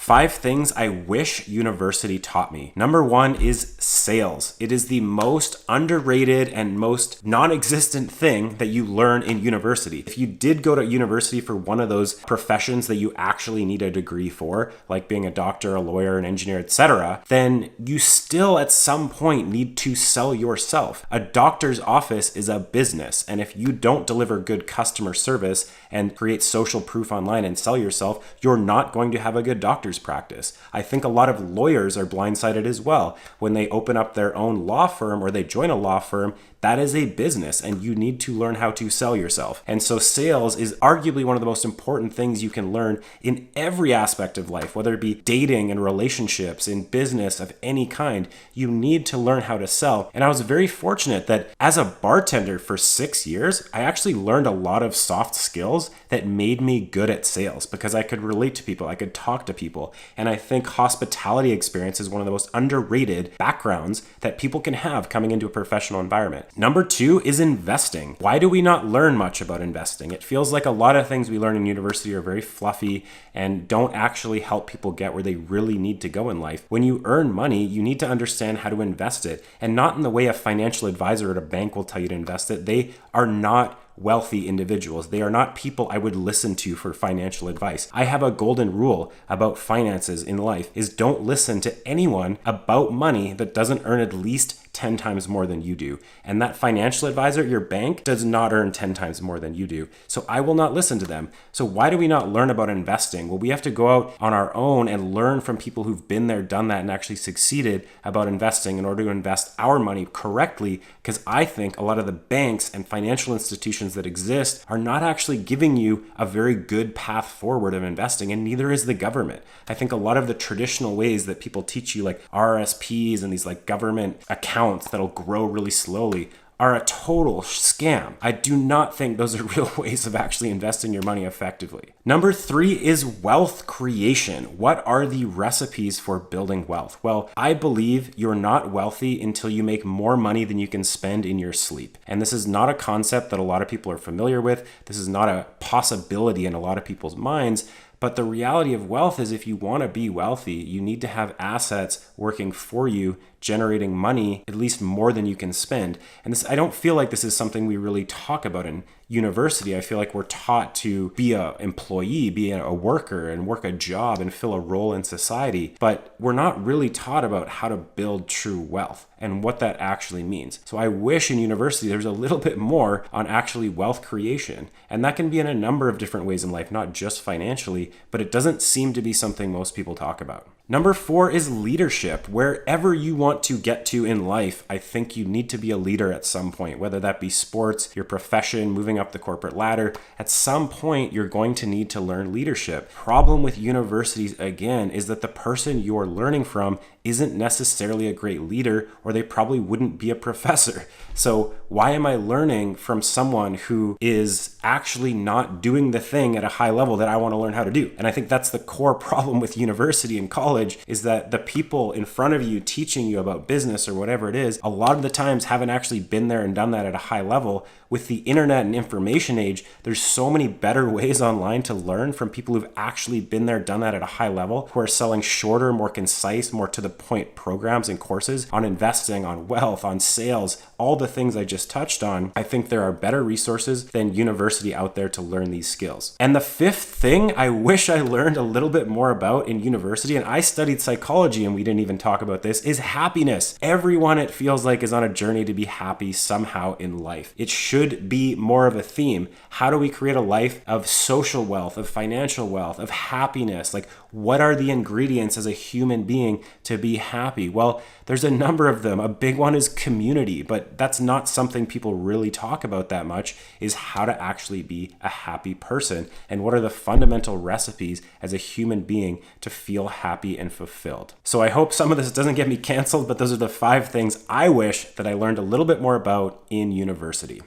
5 things I wish university taught me. Number 1 is sales. It is the most underrated and most non-existent thing that you learn in university. If you did go to university for one of those professions that you actually need a degree for, like being a doctor, a lawyer, an engineer, etc., then you still at some point need to sell yourself. A doctor's office is a business, and if you don't deliver good customer service and create social proof online and sell yourself, you're not going to have a good doctor's practice. I think a lot of lawyers are blindsided as well. When they open up their own law firm or they join a law firm, that is a business and you need to learn how to sell yourself. And so sales is arguably one of the most important things you can learn in every aspect of life, whether it be dating and relationships, in business of any kind. You need to learn how to sell. And I was very fortunate that as a bartender for 6 years, I actually learned a lot of soft skills that made me good at sales because I could relate to people, I could talk to people. And I think hospitality experience is one of the most underrated backgrounds that people can have coming into a professional environment. Number 2 is investing. Why do we not learn much about investing? It feels like a lot of things we learn in university are very fluffy and don't actually help people get where they really need to go in life. When you earn money, you need to understand how to invest it, and not in the way a financial advisor at a bank will tell you to invest it. They are not wealthy individuals. They are not people I would listen to for financial advice. I have a golden rule about finances in life is don't listen to anyone about money that doesn't earn at least 10 times more than you do. And that financial advisor at your bank does not earn 10 times more than you do. So I will not listen to them. So why do we not learn about investing? Well, we have to go out on our own and learn from people who've been there, done that, and actually succeeded about investing in order to invest our money correctly. Because I think a lot of the banks and financial institutions that exist are not actually giving you a very good path forward of investing, and neither is the government. I think a lot of the traditional ways that people teach you, like RSPs and these like government accounts that'll grow really slowly, are a total scam. I do not think those are real ways of actually investing your money effectively. Number 3 is wealth creation. What are the recipes for building wealth? Well, I believe you're not wealthy until you make more money than you can spend in your sleep. And this is not a concept that a lot of people are familiar with. This is not a possibility in a lot of people's minds. But the reality of wealth is if you want to be wealthy, you need to have assets working for you, generating money, at least more than you can spend. And this, I don't feel like this is something we really talk about in university. I feel like we're taught to be an employee, be a worker and work a job and fill a role in society. But we're not really taught about how to build true wealth and what that actually means. So I wish in university there's a little bit more on actually wealth creation. And that can be in a number of different ways in life, not just financially, but it doesn't seem to be something most people talk about. Number 4 is leadership. Wherever you want to get to in life, I think you need to be a leader at some point, whether that be sports, your profession, moving up the corporate ladder. At some point, you're going to need to learn leadership. Problem with universities, again, is that the person you're learning from isn't necessarily a great leader, or they probably wouldn't be a professor. So why am I learning from someone who is actually not doing the thing at a high level that I want to learn how to do? And I think that's the core problem with university and college, is that the people in front of you teaching you about business or whatever it is, a lot of the times haven't actually been there and done that at a high level. With the internet and information age, there's so many better ways online to learn from people who've actually been there, done that at a high level, who are selling shorter, more concise, more to the point programs and courses on investing, on wealth, on sales, all the things I just touched on. I think there are better resources than university out there to learn these skills. And the 5th thing I wish I learned a little bit more about in university, and I studied psychology and we didn't even talk about this, is happiness. Everyone, it feels like, is on a journey to be happy somehow in life. It should be more of a theme. How do we create a life of social wealth, of financial wealth, of happiness? Like, what are the ingredients as a human being to be happy? Well, there's a number of them. A big one is community, but that's not something people really talk about that much, is how to actually be a happy person and what are the fundamental recipes as a human being to feel happy and fulfilled. So I hope some of this doesn't get me canceled, but those are the 5 things I wish that I learned a little bit more about in university.